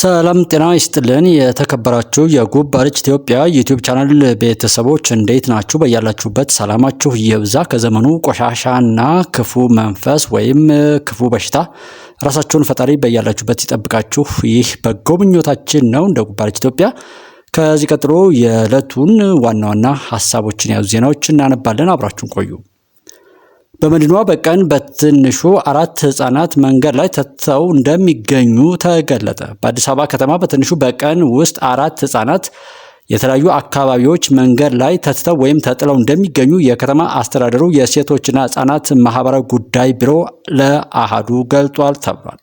ሰላም ጤና ይስጥልን የተከበራችሁ የጉባርች ኢትዮጵያ ዩቲዩብ ቻናል ቤተሰቦች እንዴት ናችሁ? በያላችሁበት ሰላማችሁ ይብዛ። ከዘመኑ ቆሻሻና ክፉ መንፈስ ወይም ክፉ በሽታ ራሳችሁን ፈጣሪ በያላችሁበት ይጠብቃችሁ። ይህ በጎ ምኞታችን ነው እንደ ጉባርች ኢትዮጵያ። ከዚህ ቀጥሎ የዕለቱን ዋና ዋና ሀሳቦችን ያዙ ዜናዎችን እናነባለን። አብራችሁን ቆዩ። በመዲኗ በቀን በትንሹ 4 ህፃናት መንገድ ላይ ተተው እንደሚገኙ ተገለጠ። በአዲስ አበባ ከተማ በትንሹ በቀን ውስጥ 4 ህፃናት የተለያዩ አካባቢዎች መንገድ ላይ ተተው ወይም ተጥለው እንደሚገኙ የከተማ አስተዳደሩ የሴቶችና ህፃናት ማህበራዊ ጉዳይ ቢሮ ለአሃዱ ገልጿል ተብሏል።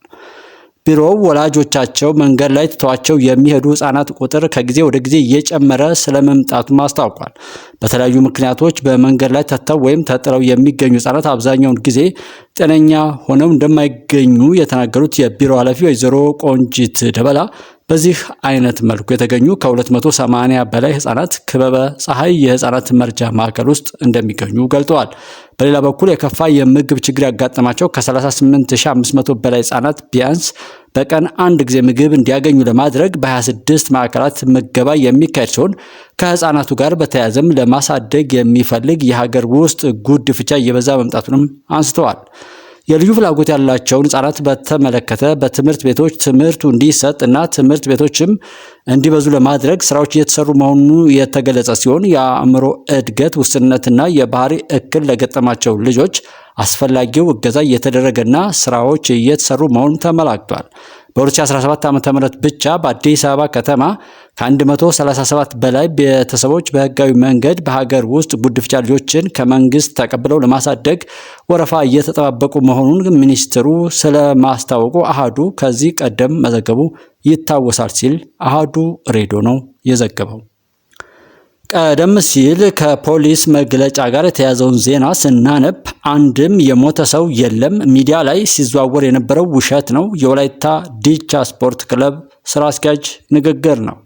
ቢሮው ወላጆቻቸው መንገድ ላይ ትተዋቸው የሚሄዱ ህፃናት ቁጥር ከጊዜ ወደ ጊዜ እየጨመረ ስለመምጣቱን አስታውቋል። በተለያዩ ምክንያቶች በመንገድ ላይ ተተው ወይም ተጥለው የሚገኙ ህፃናት አብዛኛውን ጊዜ ጤነኛ ሆነው እንደማይገኙ የተናገሩት የቢሮ ኃላፊ ወይዘሮ ቆንጂት ደበላ በዚህ አይነት መልኩ የተገኙ ከ280 በላይ ህፃናት ክበበ ፀሐይ የህፃናት መርጃ ማዕከል ውስጥ እንደሚገኙ ገልጠዋል። በሌላ በኩል የከፋ የምግብ ችግር ያጋጠማቸው ከ38500 በላይ ህፃናት ቢያንስ በቀን አንድ ጊዜ ምግብ እንዲያገኙ ለማድረግ በ26 ማዕከላት ምገባ የሚካሄድ ሲሆን ከህፃናቱ ጋር በተያያዘም ለማሳደግ የሚፈልግ የሀገር ውስጥ ጉድፈቻ እየበዛ መምጣቱንም አንስተዋል። የልዩ ፍላጎት ያላቸውን ህፃናት በተመለከተ በትምህርት ቤቶች ትምህርቱ እንዲሰጥ እና ትምህርት ቤቶችም እንዲበዙ ለማድረግ ስራዎች እየተሰሩ መሆኑ የተገለጸ ሲሆን የአእምሮ እድገት ውስንነትና የባህሪ እክል ለገጠማቸው ልጆች አስፈላጊው እገዛ እየተደረገና ስራዎች እየተሰሩ መሆኑ ተመላክቷል። በ2017 ዓ.ም ብቻ በአዲስ አበባ ከተማ ከ137 በላይ ቤተሰቦች በህጋዊ መንገድ በሀገር ውስጥ ጉድፈቻ ልጆችን ከመንግስት ተቀብለው ለማሳደግ ወረፋ እየተጠባበቁ መሆኑን ሚኒስትሩ ስለማስታወቁ አሃዱ ከዚህ ቀደም መዘገቡ ይታወሳል ሲል አሃዱ ሬዲዮ ነው የዘገበው። ቀደም ሲል ከፖሊስ መግለጫ ጋር የተያዘውን ዜና ስናነብ አንድም የሞተ ሰው የለም፣ ሚዲያ ላይ ሲዘዋወር የነበረው ውሸት ነው፣ የወላይታ ዲቻ ስፖርት ክለብ ስራ አስኪያጅ ንግግር ነው።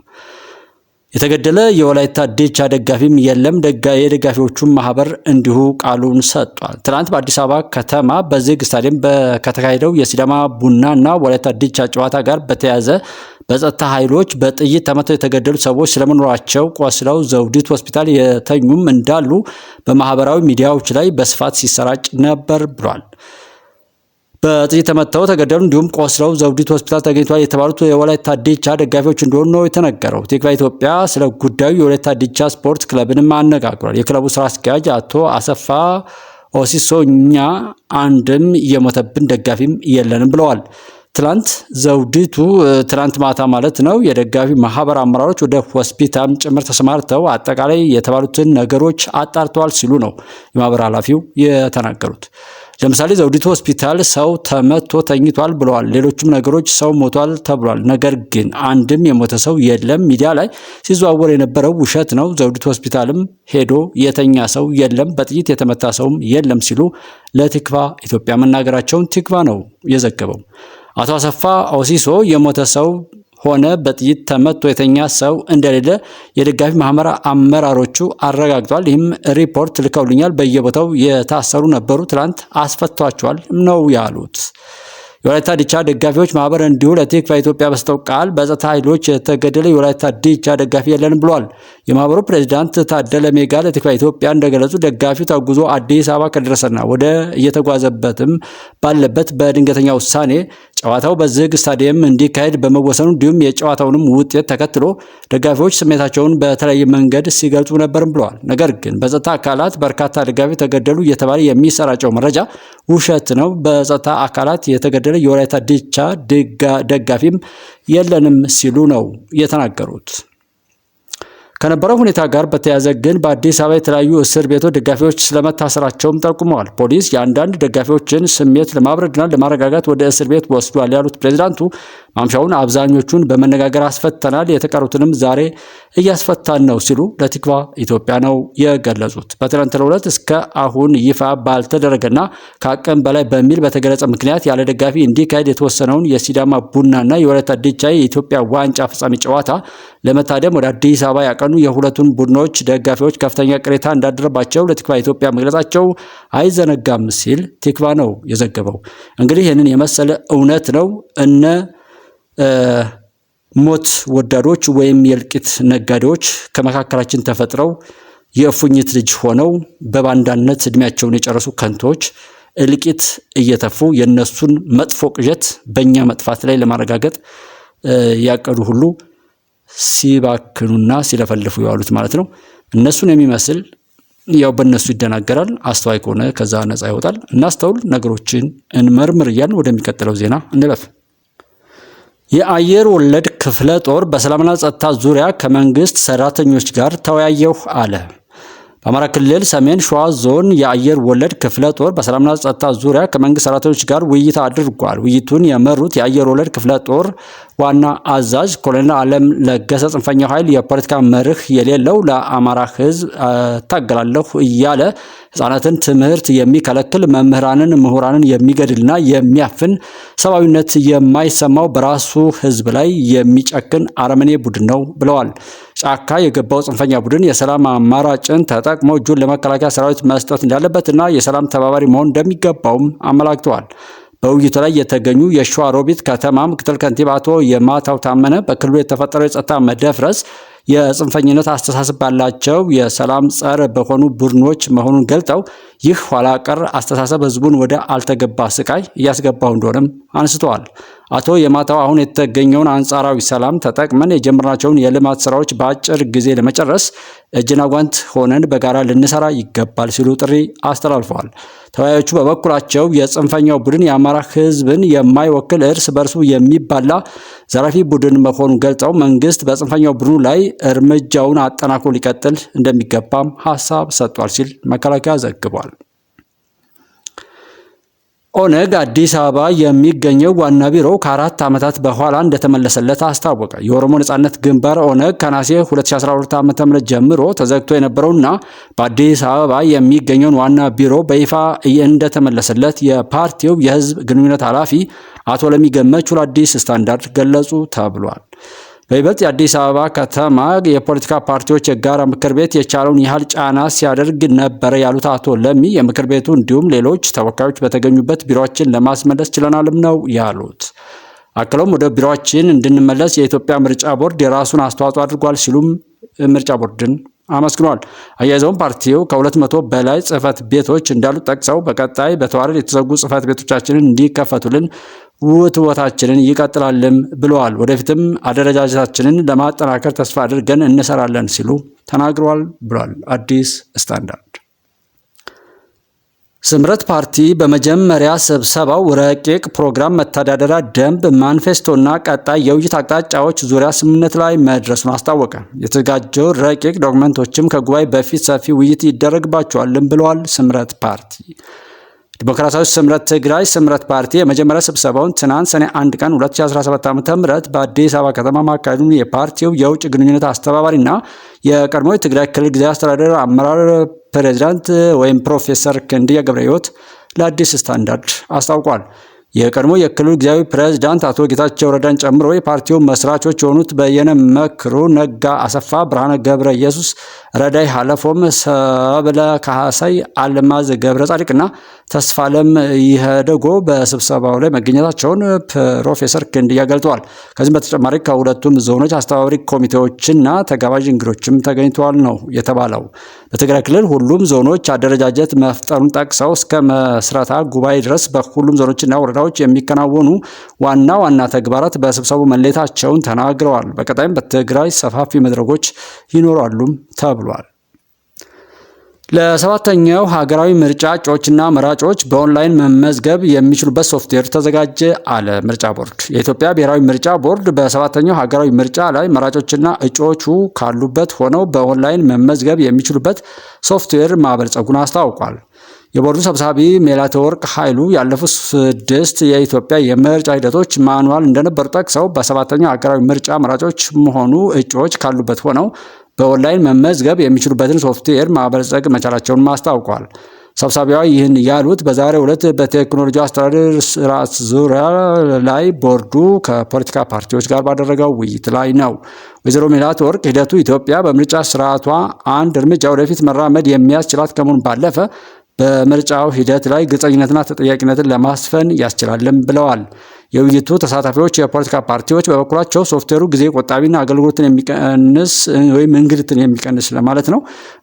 የተገደለ የወላይታ ዲቻ ደጋፊም የለም፣ የደጋፊዎቹን ማህበር እንዲሁ ቃሉን ሰጥቷል። ትናንት በአዲስ አበባ ከተማ በዝግ ስታዲየም ከተካሄደው የሲዳማ ቡናና ወላይታ ዲቻ ጨዋታ ጋር በተያያዘ በጸጥታ ኃይሎች በጥይት ተመተው የተገደሉ ሰዎች ስለመኖራቸው ቆስለው ዘውዲቱ ሆስፒታል የተኙም እንዳሉ በማህበራዊ ሚዲያዎች ላይ በስፋት ሲሰራጭ ነበር ብሏል። በጥይት ተመተው ተገደሉ እንዲሁም ቆስለው ዘውዲቱ ሆስፒታል ተገኝቷል የተባሉት የወላይታ ዲቻ ደጋፊዎች እንደሆኑ ነው የተነገረው። ቲክቫህ ኢትዮጵያ ስለ ጉዳዩ የወላይታ ዲቻ ስፖርት ክለብንም አነጋግሯል። የክለቡ ስራ አስኪያጅ አቶ አሰፋ ኦሲሶኛ አንድም የሞተብን ደጋፊም የለንም ብለዋል። ትናንት ማታ ማለት ነው የደጋፊ ማህበር አመራሮች ወደ ሆስፒታል ጭምር ተሰማርተው አጠቃላይ የተባሉትን ነገሮች አጣርተዋል ሲሉ ነው የማህበር ኃላፊው የተናገሩት። ለምሳሌ ዘውዲቱ ሆስፒታል ሰው ተመቶ ተኝቷል ብለዋል። ሌሎችም ነገሮች ሰው ሞቷል ተብሏል። ነገር ግን አንድም የሞተ ሰው የለም፣ ሚዲያ ላይ ሲዘዋወር የነበረው ውሸት ነው፣ ዘውዲቱ ሆስፒታልም ሄዶ የተኛ ሰው የለም፣ በጥይት የተመታ ሰውም የለም ሲሉ ለቲክቫህ ኢትዮጵያ መናገራቸውን ቲክቫህ ነው የዘገበው። አቶ አሰፋ ኦሲሶ የሞተ ሰው ሆነ በጥይት ተመቶ የተኛ ሰው እንደሌለ የደጋፊ ማህበር አመራሮቹ አረጋግጧል። ይህም ሪፖርት ልከውልኛል። በየቦታው የታሰሩ ነበሩ፣ ትናንት አስፈቷቸዋል ነው ያሉት። የወላይታ ዲቻ ደጋፊዎች ማህበር እንዲሁ ለቲክቫህ ኢትዮጵያ በሰጠው ቃል በጸጥታ ኃይሎች የተገደለ የወላይታ ዲቻ ደጋፊ የለንም ብሏል። የማህበሩ ፕሬዚዳንት ታደለ ሜጋ ለቲክቫህ ኢትዮጵያ እንደገለጹ ደጋፊው ተጉዞ አዲስ አበባ ከደረሰና ወደ እየተጓዘበትም ባለበት በድንገተኛ ውሳኔ ጨዋታው በዝግ ስታዲየም እንዲካሄድ በመወሰኑ እንዲሁም የጨዋታውንም ውጤት ተከትሎ ደጋፊዎች ስሜታቸውን በተለያየ መንገድ ሲገልጹ ነበርም ብለዋል። ነገር ግን በጸጥታ አካላት በርካታ ደጋፊዎች ተገደሉ እየተባለ የሚሰራጨው መረጃ ውሸት ነው፣ በጸጥታ አካላት የተገደለ የወላይታ ዲቻ ደጋፊም የለንም ሲሉ ነው የተናገሩት። ከነበረው ሁኔታ ጋር በተያያዘ ግን በአዲስ አበባ የተለያዩ እስር ቤቶች ደጋፊዎች ስለመታሰራቸውም ጠቁመዋል። ፖሊስ የአንዳንድ ደጋፊዎችን ስሜት ለማብረድና ለማረጋጋት ወደ እስር ቤት ወስዷል ያሉት ፕሬዚዳንቱ ማምሻውን አብዛኞቹን በመነጋገር አስፈተናል፣ የተቀሩትንም ዛሬ እያስፈታን ነው ሲሉ ለቲክቫህ ኢትዮጵያ ነው የገለጹት። በትናንትናው ዕለት እስከ አሁን ይፋ ባልተደረገና ከአቅም በላይ በሚል በተገለጸ ምክንያት ያለ ደጋፊ እንዲካሄድ የተወሰነውን የሲዳማ ቡናና የወላይታ ዲቻ የኢትዮጵያ ዋንጫ ፍጻሜ ጨዋታ ለመታደም ወደ አዲስ አበባ ያቀኑ የሁለቱን ቡድኖች ደጋፊዎች ከፍተኛ ቅሬታ እንዳደረባቸው ለቲክቫህ ኢትዮጵያ መግለጻቸው አይዘነጋም ሲል ቲክቫህ ነው የዘገበው። እንግዲህ ይህንን የመሰለ እውነት ነው እነ ሞት ወዳዶች ወይም የእልቂት ነጋዴዎች ከመካከላችን ተፈጥረው የእፉኝት ልጅ ሆነው በባንዳነት እድሜያቸውን የጨረሱ ከንቶች እልቂት እየተፉ የነሱን መጥፎ ቅዠት በእኛ መጥፋት ላይ ለማረጋገጥ ያቀዱ ሁሉ ሲባክኑና ሲለፈልፉ ያሉት ማለት ነው። እነሱን የሚመስል ያው በእነሱ ይደናገራል። አስተዋይ ከሆነ ከዛ ነፃ ይወጣል። እናስተውል፣ ነገሮችን እንመርምር እያልን ወደሚቀጥለው ዜና እንለፍ። የአየር ወለድ ክፍለ ጦር በሰላምና ጸጥታ ዙሪያ ከመንግስት ሰራተኞች ጋር ተወያየሁ አለ። በአማራ ክልል ሰሜን ሸዋ ዞን የአየር ወለድ ክፍለ ጦር በሰላምና ጸጥታ ዙሪያ ከመንግስት ሰራተኞች ጋር ውይይት አድርጓል። ውይይቱን የመሩት የአየር ወለድ ክፍለ ጦር ዋና አዛዥ ኮሎኔል አለም ለገሰ ጽንፈኛው ኃይል የፖለቲካ መርህ የሌለው ለአማራ ሕዝብ እታገላለሁ እያለ ህጻናትን ትምህርት የሚከለክል መምህራንን፣ ምሁራንን የሚገድልና የሚያፍን ሰብአዊነት የማይሰማው በራሱ ሕዝብ ላይ የሚጨክን አረመኔ ቡድን ነው ብለዋል። ጫካ የገባው ጽንፈኛ ቡድን የሰላም አማራጭን ተጠቅሞ እጁን ለመከላከያ ሰራዊት መስጠት እንዳለበትና የሰላም ተባባሪ መሆን እንደሚገባውም አመላክተዋል። በውይይቱ ላይ የተገኙ የሸዋሮቢት ከተማ ምክትል ከንቲባ አቶ የማታው ታመነ በክልሉ የተፈጠረው የጸጥታ መደፍረስ የጽንፈኝነት አስተሳሰብ ባላቸው የሰላም ጸር በሆኑ ቡድኖች መሆኑን ገልጠው ይህ ኋላ ቀር አስተሳሰብ ህዝቡን ወደ አልተገባ ስቃይ እያስገባው እንደሆነም አንስተዋል። አቶ የማታው አሁን የተገኘውን አንጻራዊ ሰላም ተጠቅመን የጀመርናቸውን የልማት ስራዎች በአጭር ጊዜ ለመጨረስ እጅና ጓንት ሆነን በጋራ ልንሰራ ይገባል ሲሉ ጥሪ አስተላልፈዋል። ተወያዮቹ በበኩላቸው የጽንፈኛው ቡድን የአማራ ህዝብን የማይወክል እርስ በርሱ የሚባላ ዘራፊ ቡድን መሆኑን ገልጸው መንግስት በጽንፈኛው ቡድኑ ላይ እርምጃውን አጠናክሮ ሊቀጥል እንደሚገባም ሀሳብ ሰጥቷል ሲል መከላከያ ዘግቧል። ኦነግ አዲስ አበባ የሚገኘው ዋና ቢሮው ከ4 ዓመታት በኋላ እንደተመለሰለት አስታወቀ። የኦሮሞ ነጻነት ግንባር ኦነግ ከነሐሴ 2012 ዓ.ም ጀምሮ ተዘግቶ የነበረውና በአዲስ አበባ የሚገኘውን ዋና ቢሮ በይፋ እንደተመለሰለት የፓርቲው የህዝብ ግንኙነት ኃላፊ አቶ ለሚ ገመቹ ለአዲስ ስታንዳርድ ገለጹ ተብሏል። በይበልጥ የአዲስ አበባ ከተማ የፖለቲካ ፓርቲዎች የጋራ ምክር ቤት የቻለውን ያህል ጫና ሲያደርግ ነበረ ያሉት አቶ ለሚ የምክር ቤቱ እንዲሁም ሌሎች ተወካዮች በተገኙበት ቢሮአችን ለማስመለስ ችለናልም ነው ያሉት። አክለውም ወደ ቢሮአችን እንድንመለስ የኢትዮጵያ ምርጫ ቦርድ የራሱን አስተዋጽኦ አድርጓል ሲሉም ምርጫ ቦርድን አመስግኗል። አያይዘውም ፓርቲው ከ200 በላይ ጽህፈት ቤቶች እንዳሉት ጠቅሰው በቀጣይ በተዋረድ የተዘጉ ጽህፈት ቤቶቻችንን እንዲከፈቱልን ውትወታችንን ይቀጥላልም ብለዋል። ወደፊትም አደረጃጀታችንን ለማጠናከር ተስፋ አድርገን እንሰራለን ሲሉ ተናግረዋል ብሏል አዲስ ስታንዳርድ። ስምረት ፓርቲ በመጀመሪያ ስብሰባው ረቂቅ ፕሮግራም፣ መተዳደሪያ ደንብ፣ ማኒፌስቶና ቀጣይ የውይይት አቅጣጫዎች ዙሪያ ስምምነት ላይ መድረሱን አስታወቀ። የተዘጋጀው ረቂቅ ዶክመንቶችም ከጉባኤ በፊት ሰፊ ውይይት ይደረግባቸዋልም ብለዋል ስምረት ፓርቲ። ዲሞክራሲያዊ ስምረት ትግራይ ስምረት ፓርቲ የመጀመሪያ ስብሰባውን ትናንት ሰኔ 1 ቀን 2017 ዓ.ም በአዲስ አበባ ከተማ ማካሄዱን የፓርቲው የውጭ ግንኙነት አስተባባሪና የቀድሞ የትግራይ ክልል ጊዜያዊ አስተዳደር አመራር ፕሬዝዳንት ወይም ፕሮፌሰር ክንድያ ገብረሕይወት ለአዲስ ስታንዳርድ አስታውቋል። የቀድሞ የክልሉ ጊዜያዊ ፕሬዝዳንት አቶ ጌታቸው ረዳን ጨምሮ የፓርቲው መስራቾች የሆኑት በየነ መክሩ፣ ነጋ አሰፋ፣ ብርሃነ ገብረ ኢየሱስ፣ ረዳይ ሀለፎም፣ ሰብለ ካሳይ፣ አልማዝ ገብረ ጻድቅና ተስፋለም ይሄደጎ በስብሰባው ላይ መገኘታቸውን ፕሮፌሰር ክንድያ ገልጸዋል። ከዚህም በተጨማሪ ከሁለቱም ዞኖች አስተባባሪ ኮሚቴዎችና ተጋባዥ እንግዶችም ተገኝተዋል ነው የተባለው። በትግራይ ክልል ሁሉም ዞኖች አደረጃጀት መፍጠሩን ጠቅሰው እስከ መስረታ ጉባኤ ድረስ በሁሉም ዞኖችና ወረዳዎች የሚከናወኑ ዋና ዋና ተግባራት በስብሰባው መለየታቸውን ተናግረዋል። በቀጣይም በትግራይ ሰፋፊ መድረኮች ይኖራሉም ተብሏል። ለ7ኛው ሀገራዊ ምርጫ እጩዎችና መራጮች በኦንላይን መመዝገብ የሚችሉበት ሶፍትዌር ተዘጋጀ አለ ምርጫ ቦርድ። የኢትዮጵያ ብሔራዊ ምርጫ ቦርድ በ7ኛው ሀገራዊ ምርጫ ላይ መራጮችና እጩዎቹ ካሉበት ሆነው በኦንላይን መመዝገብ የሚችሉበት ሶፍትዌር ማበልጸጉን አስታውቋል። የቦርዱ ሰብሳቢ ሜላትወርቅ ኃይሉ ያለፉት 6 የኢትዮጵያ የምርጫ ሂደቶች ማኑዋል እንደነበሩ ጠቅሰው በ7ኛው ሀገራዊ ምርጫ መራጮች መሆኑ እጩዎች ካሉበት ሆነው በኦንላይን መመዝገብ የሚችሉበትን ሶፍትዌር ማበልጸግ መቻላቸውን አስታውቋል። ሰብሳቢዋ ይህን ያሉት በዛሬው ዕለት በቴክኖሎጂ አስተዳደር ስርዓት ዙሪያ ላይ ቦርዱ ከፖለቲካ ፓርቲዎች ጋር ባደረገው ውይይት ላይ ነው። ወይዘሮ ሜላትወርቅ ሂደቱ ኢትዮጵያ በምርጫ ስርዓቷ አንድ እርምጃ ወደፊት መራመድ የሚያስችላት ከመሆኑ ባለፈ በምርጫው ሂደት ላይ ግልጸኝነትና ተጠያቂነትን ለማስፈን ያስችላልም ብለዋል። የውይይቱ ተሳታፊዎች የፖለቲካ ፓርቲዎች በበኩላቸው ሶፍትዌሩ ጊዜ ቆጣቢና አገልግሎትን የሚቀንስ ወይም እንግልትን የሚቀንስ ለማለት ነው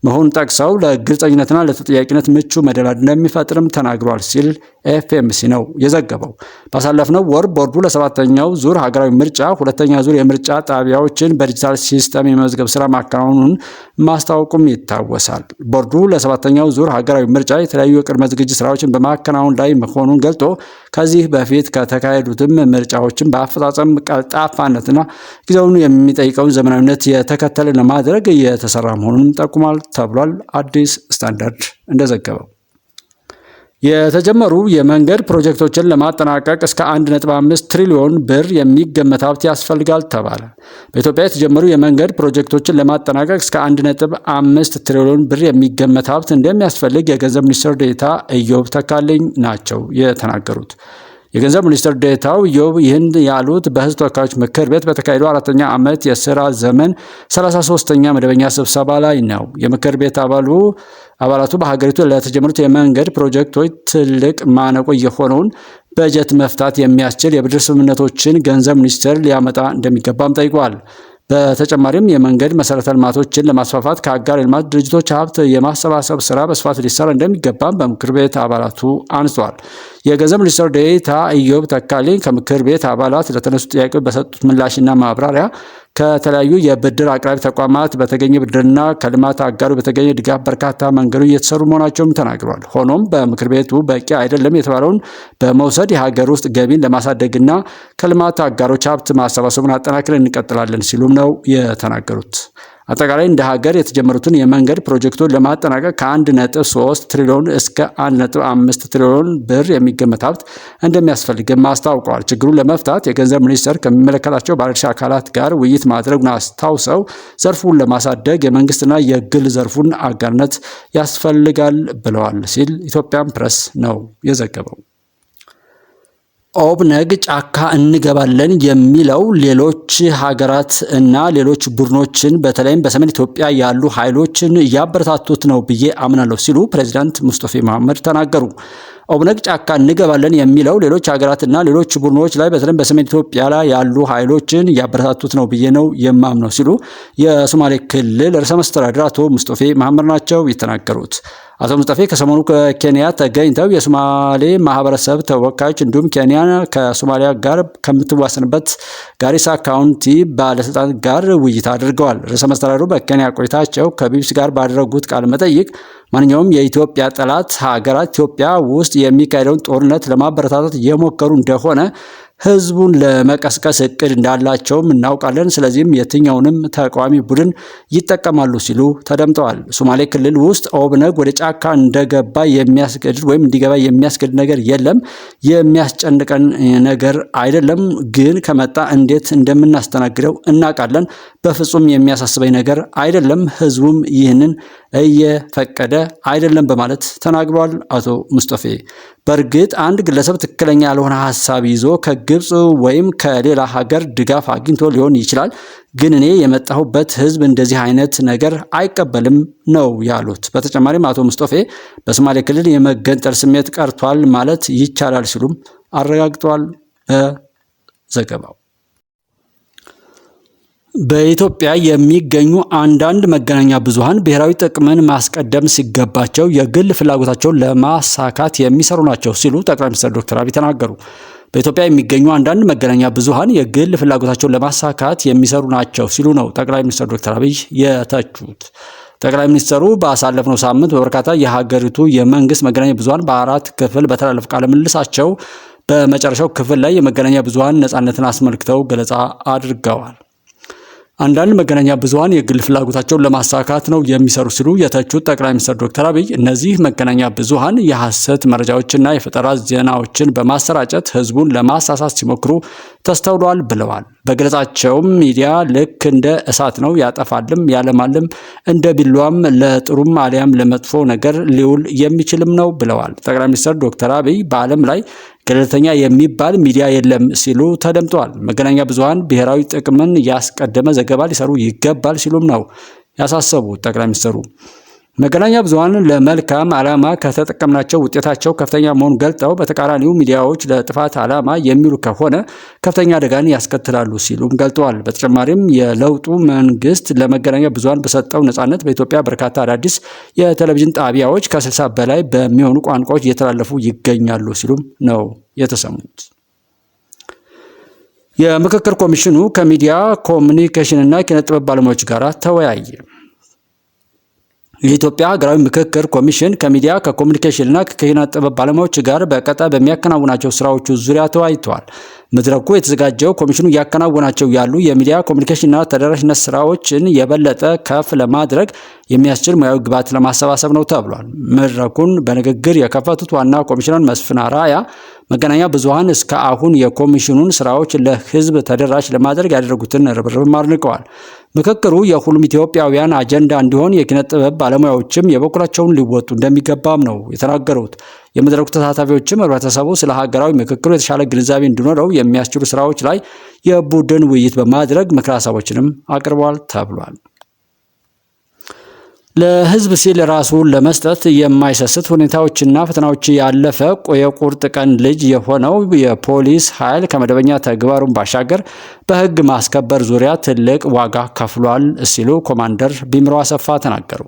መሆኑን ጠቅሰው ለግልጸኝነትና ለተጠያቂነት ምቹ መደላድል እንደሚፈጥርም ተናግሯል ሲል ኤፍኤምሲ ነው የዘገበው። ባሳለፍነው ወር ቦርዱ ለ7ኛው ዙር ሀገራዊ ምርጫ ሁለተኛ ዙር የምርጫ ጣቢያዎችን በዲጂታል ሲስተም የመመዝገብ ስራ ማከናወኑን ማስታወቁም ይታወሳል። ቦርዱ ለ7ኛው ዙር ሀገራዊ ምርጫ የተለያዩ የቅድመ ዝግጅት ስራዎችን በማከናወን ላይ መሆኑን ገልጦ ከዚህ በፊት ከተካሄዱትም ምርጫዎችን በአፈጻጸም ቀልጣፋነትና ጊዜውን የሚጠይቀውን ዘመናዊነት የተከተለ ለማድረግ የተሰራ መሆኑንም ጠቁሟል ተብሏል። አዲስ ስታንዳርድ እንደዘገበው የተጀመሩ የመንገድ ፕሮጀክቶችን ለማጠናቀቅ እስከ 1.5 ትሪሊዮን ብር የሚገመት ሀብት ያስፈልጋል ተባለ። በኢትዮጵያ የተጀመሩ የመንገድ ፕሮጀክቶችን ለማጠናቀቅ እስከ 1.5 ትሪሊዮን ብር የሚገመት ሀብት እንደሚያስፈልግ የገንዘብ ሚኒስትር ዴኤታ ኢዮብ ተካልኝ ናቸው የተናገሩት። የገንዘብ ሚኒስትር ዴኤታው ኢዮብ ይህን ያሉት በሕዝብ ተወካዮች ምክር ቤት በተካሄደው 4ኛ ዓመት የስራ ዘመን 33ኛ መደበኛ ስብሰባ ላይ ነው። የምክር ቤት አባላቱ በሀገሪቱ ለተጀመሩት የመንገድ ፕሮጀክቶች ትልቅ ማነቆ የሆነውን በጀት መፍታት የሚያስችል የብድር ስምምነቶችን ገንዘብ ሚኒስቴር ሊያመጣ እንደሚገባም ጠይቋል። በተጨማሪም የመንገድ መሰረተ ልማቶችን ለማስፋፋት ከአጋር የልማት ድርጅቶች ሀብት የማሰባሰብ ስራ በስፋት ሊሰራ እንደሚገባም በምክር ቤት አባላቱ አንስተዋል። የገንዘብ ሚኒስትር ዴኤታ ኢዮብ ተካልኝ ከምክር ቤት አባላት ለተነሱ ጥያቄዎች በሰጡት ምላሽና ማብራሪያ ከተለያዩ የብድር አቅራቢ ተቋማት በተገኘ ብድርና ከልማት አጋሩ በተገኘ ድጋፍ በርካታ መንገዶች እየተሰሩ መሆናቸውም ተናግረዋል። ሆኖም በምክር ቤቱ በቂ አይደለም የተባለውን በመውሰድ የሀገር ውስጥ ገቢን ለማሳደግና ከልማት አጋሮች ሀብት ማሰባሰቡን አጠናክረን እንቀጥላለን ሲሉም ነው የተናገሩት። አጠቃላይ እንደ ሀገር የተጀመሩትን የመንገድ ፕሮጀክቶች ለማጠናቀቅ ከ1.3 ትሪሊዮን እስከ 1.5 ትሪሊዮን ብር የሚገመት ሀብት እንደሚያስፈልግም አስታውቀዋል። ችግሩን ለመፍታት የገንዘብ ሚኒስቴር ከሚመለከታቸው ባለድርሻ አካላት ጋር ውይይት ማድረጉን አስታውሰው ዘርፉን ለማሳደግ የመንግስትና የግል ዘርፉን አጋርነት ያስፈልጋል ብለዋል ሲል ኢትዮጵያን ፕሬስ ነው የዘገበው። ኦብነግ ጫካ እንገባለን የሚለው ሌሎች ሀገራት እና ሌሎች ቡድኖችን በተለይም በሰሜን ኢትዮጵያ ያሉ ኃይሎችን እያበረታቱት ነው ብዬ አምናለሁ ሲሉ ፕሬዚዳንት ሙስጠፌ መሐመድ ተናገሩ። ኦብነግ ጫካ እንገባለን የሚለው ሌሎች ሀገራትና ሌሎች ቡድኖች ላይ በተለይም በሰሜን ኢትዮጵያ ላይ ያሉ ኃይሎችን እያበረታቱት ነው ብዬ ነው የማምነው ሲሉ የሶማሌ ክልል ርዕሰ መስተዳድር አቶ ሙስጠፌ መሐመድ ናቸው የተናገሩት። አቶ ሙስጠፌ ከሰሞኑ ከኬንያ ተገኝተው የሶማሌ ማህበረሰብ ተወካዮች እንዲሁም ኬንያ ከሶማሊያ ጋር ከምትዋሰንበት ጋሪሳ ካውንቲ ባለስልጣናት ጋር ውይይት አድርገዋል። ርዕሰ መስተዳድሩ በኬንያ ቆይታቸው ከቢቢሲ ጋር ባደረጉት ቃለ መጠይቅ ማንኛውም የኢትዮጵያ ጠላት ሀገራት ኢትዮጵያ ውስጥ የሚካሄደውን ጦርነት ለማበረታታት የሞከሩ እንደሆነ ህዝቡን ለመቀስቀስ እቅድ እንዳላቸውም እናውቃለን። ስለዚህም የትኛውንም ተቃዋሚ ቡድን ይጠቀማሉ ሲሉ ተደምጠዋል። ሶማሌ ክልል ውስጥ ኦብነግ ወደ ጫካ እንደገባ የሚያስገድድ ወይም እንዲገባ የሚያስገድድ ነገር የለም። የሚያስጨንቀን ነገር አይደለም። ግን ከመጣ እንዴት እንደምናስተናግደው እናውቃለን። በፍጹም የሚያሳስበኝ ነገር አይደለም። ህዝቡም ይህንን እየፈቀደ አይደለም በማለት ተናግሯል አቶ ሙስጠፌ። በእርግጥ አንድ ግለሰብ ትክክለኛ ያልሆነ ሀሳብ ይዞ ከግብፅ ወይም ከሌላ ሀገር ድጋፍ አግኝቶ ሊሆን ይችላል። ግን እኔ የመጣሁበት ህዝብ እንደዚህ አይነት ነገር አይቀበልም ነው ያሉት። በተጨማሪም አቶ ሙስጠፌ በሶማሌ ክልል የመገንጠል ስሜት ቀርቷል ማለት ይቻላል ሲሉም አረጋግጠዋል። በዘገባው በኢትዮጵያ የሚገኙ አንዳንድ መገናኛ ብዙሃን ብሔራዊ ጥቅምን ማስቀደም ሲገባቸው የግል ፍላጎታቸውን ለማሳካት የሚሰሩ ናቸው ሲሉ ጠቅላይ ሚኒስትር ዶክተር አብይ ተናገሩ። በኢትዮጵያ የሚገኙ አንዳንድ መገናኛ ብዙሃን የግል ፍላጎታቸውን ለማሳካት የሚሰሩ ናቸው ሲሉ ነው ጠቅላይ ሚኒስትር ዶክተር አብይ የተቹት። ጠቅላይ ሚኒስትሩ ባሳለፍነው ሳምንት በበርካታ የሀገሪቱ የመንግስት መገናኛ ብዙሃን በ4 ክፍል በተላለፈ ቃለ ምልልሳቸው በመጨረሻው ክፍል ላይ የመገናኛ ብዙሃን ነፃነትን አስመልክተው ገለጻ አድርገዋል። አንዳንድ መገናኛ ብዙሃን የግል ፍላጎታቸውን ለማሳካት ነው የሚሰሩ ሲሉ የተቹት ጠቅላይ ሚኒስትር ዶክተር አብይ እነዚህ መገናኛ ብዙሃን የሐሰት መረጃዎችና የፈጠራ ዜናዎችን በማሰራጨት ህዝቡን ለማሳሳት ሲሞክሩ ተስተውሏል ብለዋል። በገለጻቸውም ሚዲያ ልክ እንደ እሳት ነው፣ ያጠፋልም ያለማልም፣ እንደ ቢሏም ለጥሩም አሊያም ለመጥፎ ነገር ሊውል የሚችልም ነው ብለዋል። ጠቅላይ ሚኒስትር ዶክተር አብይ በዓለም ላይ ገለልተኛ የሚባል ሚዲያ የለም ሲሉ ተደምጠዋል። መገናኛ ብዙሃን ብሔራዊ ጥቅምን ያስቀደመ ዘገባ ሊሰሩ ይገባል ሲሉም ነው ያሳሰቡት ጠቅላይ ሚኒስትሩ። መገናኛ ብዙሃን ለመልካም ዓላማ ከተጠቀምናቸው ውጤታቸው ከፍተኛ መሆኑን ገልጠው በተቃራኒው ሚዲያዎች ለጥፋት ዓላማ የሚውሉ ከሆነ ከፍተኛ አደጋን ያስከትላሉ ሲሉም ገልጠዋል። በተጨማሪም የለውጡ መንግስት ለመገናኛ ብዙሃን በሰጠው ነጻነት በኢትዮጵያ በርካታ አዳዲስ የቴሌቪዥን ጣቢያዎች ከ60 በላይ በሚሆኑ ቋንቋዎች እየተላለፉ ይገኛሉ ሲሉም ነው የተሰሙት። የምክክር ኮሚሽኑ ከሚዲያ ኮሚኒኬሽንና ኪነጥበብ ባለሙያዎች ጋር ተወያየ። የኢትዮጵያ ሀገራዊ ምክክር ኮሚሽን ከሚዲያ ከኮሚኒኬሽንና ከኪነ ጥበብ ባለሙያዎች ጋር በቀጣይ በሚያከናውናቸው ስራዎች ዙሪያ ተወያይተዋል። መድረኩ የተዘጋጀው ኮሚሽኑ እያከናወናቸው ያሉ የሚዲያ ኮሚኒኬሽንና ተደራሽነት ስራዎችን የበለጠ ከፍ ለማድረግ የሚያስችል ሙያዊ ግብዓት ለማሰባሰብ ነው ተብሏል። መድረኩን በንግግር የከፈቱት ዋና ኮሚሽነር መስፍን አርአያ መገናኛ ብዙሃን እስከ አሁን የኮሚሽኑን ስራዎች ለህዝብ ተደራሽ ለማድረግ ያደረጉትን ርብርብ አድንቀዋል። ምክክሩ የሁሉም ኢትዮጵያውያን አጀንዳ እንዲሆን የኪነ ጥበብ ባለሙያዎችም የበኩላቸውን ሊወጡ እንደሚገባም ነው የተናገሩት። የመድረኩ ተሳታፊዎችም ህብረተሰቡ ስለ ሀገራዊ ምክክሩ የተሻለ ግንዛቤ እንዲኖረው የሚያስችሉ ስራዎች ላይ የቡድን ውይይት በማድረግ ምክረ ሀሳቦችንም አቅርበዋል ተብሏል። ለህዝብ ሲል ራሱን ለመስጠት የማይሰስት ሁኔታዎችና ፈተናዎች ያለፈ የቁርጥ ቀን ልጅ የሆነው የፖሊስ ኃይል ከመደበኛ ተግባሩን ባሻገር በህግ ማስከበር ዙሪያ ትልቅ ዋጋ ከፍሏል ሲሉ ኮማንደር ቢምረው አሰፋ ተናገሩ።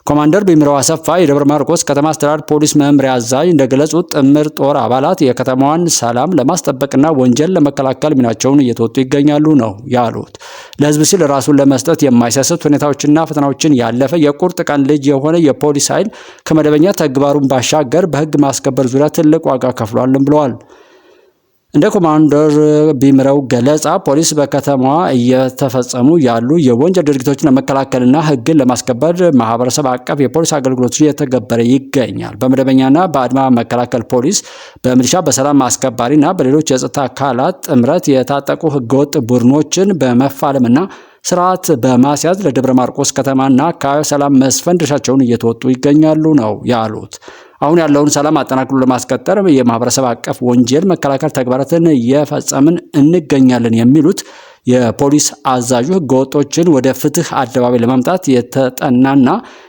ኮማንደር ቢምረው አሰፋ የደብረ ማርቆስ ከተማ አስተዳደር ፖሊስ መምሪያ አዛዥ እንደገለጹት ጥምር ጦር አባላት የከተማዋን ሰላም ለማስጠበቅና ወንጀል ለመከላከል ሚናቸውን እየተወጡ ይገኛሉ ነው ያሉት። ለህዝብ ሲል ራሱን ለመስጠት የማይሰስት ሁኔታዎችና ፈተናዎችን ያለፈ የቁርጥ ቀን ልጅ የሆነ የፖሊስ ኃይል ከመደበኛ ተግባሩን ባሻገር በህግ ማስከበር ዙሪያ ትልቅ ዋጋ ከፍሏልም ብለዋል። እንደ ኮማንደር ቢምረው ገለጻ ፖሊስ በከተማዋ እየተፈጸሙ ያሉ የወንጀል ድርጊቶችን ለመከላከልና ህግን ለማስከበር ማህበረሰብ አቀፍ የፖሊስ አገልግሎቶችን እየተገበረ ይገኛል። በመደበኛና በአድማ መከላከል ፖሊስ፣ በሚሊሻ፣ በሰላም አስከባሪና በሌሎች የጸጥታ አካላት ጥምረት የታጠቁ ህገወጥ ቡድኖችን በመፋለምና ስርዓት በማስያዝ ለደብረ ማርቆስ ከተማና አካባቢ ሰላም መስፈን ድርሻቸውን እየተወጡ ይገኛሉ ነው ያሉት። አሁን ያለውን ሰላም አጠናክሮ ለማስቀጠል የማህበረሰብ አቀፍ ወንጀል መከላከል ተግባራትን እየፈጸምን እንገኛለን የሚሉት የፖሊስ አዛዡ ህገወጦችን ወደ ፍትህ አደባባይ ለማምጣት የተጠናና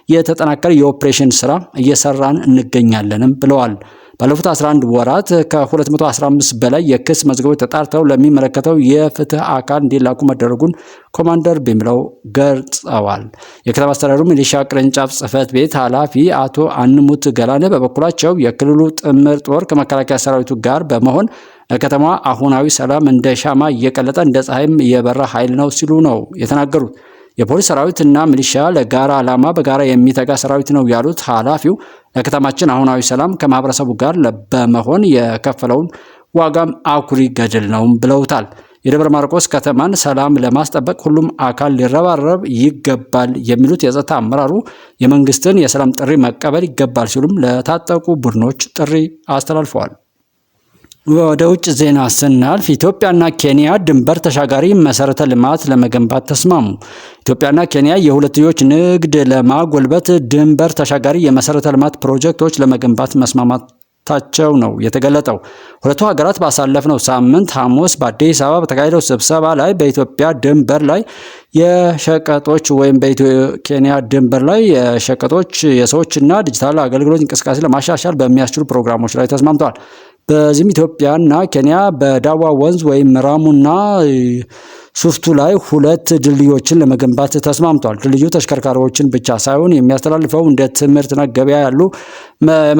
የተጠናከረ የኦፕሬሽን ስራ እየሰራን እንገኛለንም ብለዋል። ባለፉት 11 ወራት ከ215 በላይ የክስ መዝገቦች ተጣርተው ለሚመለከተው የፍትህ አካል እንዲላኩ መደረጉን ኮማንደር ቢምረው ገልጸዋል። የከተማ አስተዳደሩ ሚሊሻ ቅርንጫፍ ጽህፈት ቤት ኃላፊ አቶ አንሙት ገላነ በበኩላቸው የክልሉ ጥምር ጦር ከመከላከያ ሰራዊቱ ጋር በመሆን ለከተማዋ አሁናዊ ሰላም እንደ ሻማ እየቀለጠ እንደ ፀሐይም እየበራ ኃይል ነው ሲሉ ነው የተናገሩት። የፖሊስ ሰራዊት እና ሚሊሻ ለጋራ ዓላማ በጋራ የሚተጋ ሰራዊት ነው ያሉት ኃላፊው ለከተማችን አሁናዊ ሰላም ከማህበረሰቡ ጋር በመሆን የከፈለውን ዋጋም አኩሪ ገድል ነው ብለውታል። የደብረ ማርቆስ ከተማን ሰላም ለማስጠበቅ ሁሉም አካል ሊረባረብ ይገባል የሚሉት የጸጥታ አመራሩ የመንግስትን የሰላም ጥሪ መቀበል ይገባል ሲሉም ለታጠቁ ቡድኖች ጥሪ አስተላልፈዋል። ወደ ውጭ ዜና ስናልፍ ኢትዮጵያና ኬንያ ድንበር ተሻጋሪ መሰረተ ልማት ለመገንባት ተስማሙ። ኢትዮጵያና ኬንያ የሁለትዮሽ ንግድ ለማጎልበት ድንበር ተሻጋሪ የመሰረተ ልማት ፕሮጀክቶች ለመገንባት መስማማታቸው ነው የተገለጠው። ሁለቱ ሀገራት ባሳለፍነው ሳምንት ሐሙስ በአዲስ አበባ በተካሄደው ስብሰባ ላይ በኢትዮጵያ ድንበር ላይ የሸቀጦች ወይም በኢትዮ ኬንያ ድንበር ላይ የሸቀጦች የሰዎችና ዲጂታል አገልግሎት እንቅስቃሴ ለማሻሻል በሚያስችሉ ፕሮግራሞች ላይ ተስማምተዋል። በዚህም ኢትዮጵያና ኬንያ በዳዋ ወንዝ ወይም ራሙና ሱፍቱ ላይ 2 ድልድዮችን ለመገንባት ተስማምቷል። ድልድዩ ተሽከርካሪዎችን ብቻ ሳይሆን የሚያስተላልፈው እንደ ትምህርትና ገበያ ያሉ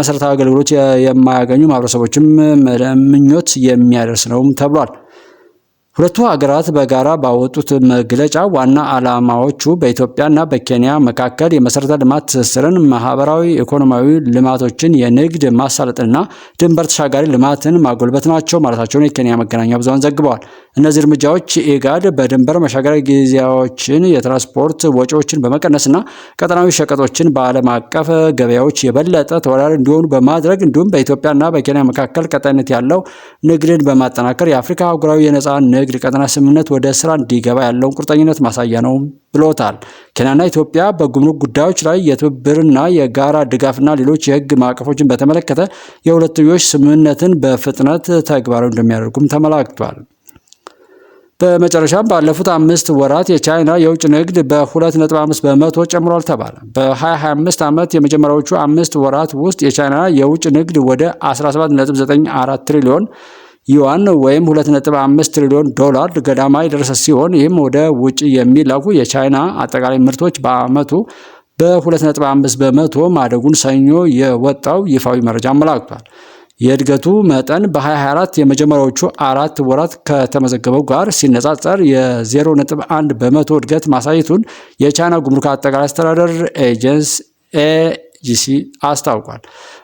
መሰረታዊ አገልግሎት የማያገኙ ማህበረሰቦችም ምኞት የሚያደርስ ነውም ተብሏል። ሁለቱ ሀገራት በጋራ ባወጡት መግለጫ ዋና ዓላማዎቹ በኢትዮጵያና በኬንያ መካከል የመሰረተ ልማት ትስስርን፣ ማህበራዊ ኢኮኖሚያዊ ልማቶችን፣ የንግድ ማሳለጥና ድንበር ተሻጋሪ ልማትን ማጎልበት ናቸው ማለታቸውን የኬንያ መገናኛ ብዙሃን ዘግበዋል። እነዚህ እርምጃዎች ኢጋድ በድንበር መሻገሪያ ጊዜያዎችን የትራንስፖርት ወጪዎችን በመቀነስና ቀጠናዊ ሸቀጦችን በዓለም አቀፍ ገበያዎች የበለጠ ተወዳዳሪ እንዲሆኑ በማድረግ እንዲሁም በኢትዮጵያና በኬንያ መካከል ቀጣይነት ያለው ንግድን በማጠናከር የአፍሪካ አህጉራዊ የነጻ ንግድ ቀጠና ስምምነት ወደ ስራ እንዲገባ ያለውን ቁርጠኝነት ማሳያ ነው ብሎታል። ኬንያና ኢትዮጵያ በጉምሩክ ጉዳዮች ላይ የትብብርና የጋራ ድጋፍና ሌሎች የህግ ማዕቀፎችን በተመለከተ የሁለትዮሽ ስምምነትን በፍጥነት ተግባራዊ እንደሚያደርጉም ተመላክቷል። በመጨረሻም ባለፉት 5 ወራት የቻይና የውጭ ንግድ በ2.5 በመቶ ጨምሯል ተባለ። በ2025 ዓመት የመጀመሪያዎቹ 5 ወራት ውስጥ የቻይና የውጭ ንግድ ወደ 17.94 ትሪሊዮን ዩዋን ወይም 2.5 ትሪሊዮን ዶላር ገዳማ የደረሰ ሲሆን ይህም ወደ ውጭ የሚላኩ የቻይና አጠቃላይ ምርቶች በዓመቱ በ2.5 በመቶ ማደጉን ሰኞ የወጣው ይፋዊ መረጃ አመላክቷል። የእድገቱ መጠን በ2024 የመጀመሪያዎቹ 4 ወራት ከተመዘገበው ጋር ሲነጻጸር የ0.1 በመቶ እድገት ማሳየቱን የቻይና ጉምሩክ አጠቃላይ አስተዳደር ኤጂሲ አስታውቋል።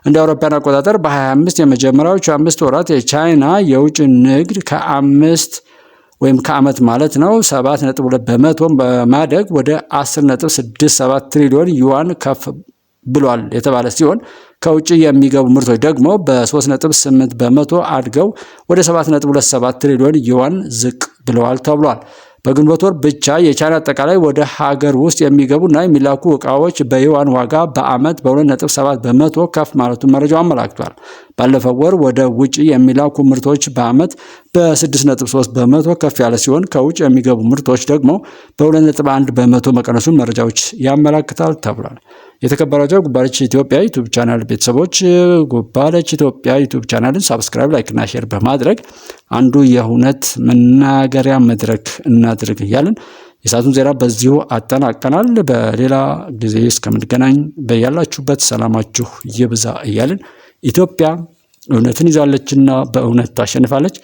እንደ አውሮፓውያን አቆጣጠር በ2025 የመጀመሪያዎቹ 5 ወራት የቻይና የውጭ ንግድ ከዓመት ማለት ነው 7.2 በመቶ በማደግ ወደ 10.67 ትሪሊዮን ዩዋን ከፍ ብሏል የተባለ ሲሆን ከውጭ የሚገቡ ምርቶች ደግሞ በ3.8 በመቶ አድገው ወደ 7.27 ትሪሊዮን ዩዋን ዝቅ ብለዋል ተብሏል። በግንቦት ወር ብቻ የቻይና አጠቃላይ ወደ ሀገር ውስጥ የሚገቡና የሚላኩ ዕቃዎች በዩዋን ዋጋ በዓመት በ2.7 በመቶ ከፍ ማለቱን መረጃው አመላክቷል። ባለፈው ወር ወደ ውጭ የሚላኩ ምርቶች በዓመት በ6.3 በመቶ ከፍ ያለ ሲሆን ከውጭ የሚገቡ ምርቶች ደግሞ በ2.1 በመቶ መቀነሱን መረጃዎች ያመላክታል ተብሏል። የተከበራችሁ ጉባለች ኢትዮጵያ ዩቲዩብ ቻናል ቤተሰቦች ጉባለች ኢትዮጵያ ዩቲዩብ ቻናልን ሰብስክራይብ፣ ላይክ እና ሼር በማድረግ አንዱ የእውነት መናገሪያ መድረክ እናድርግ እያልን የሰዓቱን ዜና በዚሁ አጠናቀናል። በሌላ ጊዜ እስከምንገናኝ በያላችሁበት ሰላማችሁ ይብዛ እያልን ኢትዮጵያ እውነትን ይዛለችና በእውነት ታሸንፋለች።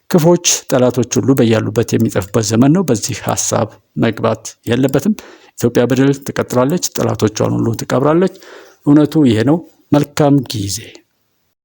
ክፎች ጠላቶች ሁሉ በያሉበት የሚጠፉበት ዘመን ነው። በዚህ ሀሳብ መግባት የለበትም። ኢትዮጵያ በድል ትቀጥላለች፣ ጠላቶቿን ሁሉ ትቀብራለች። እውነቱ ይሄ ነው። መልካም ጊዜ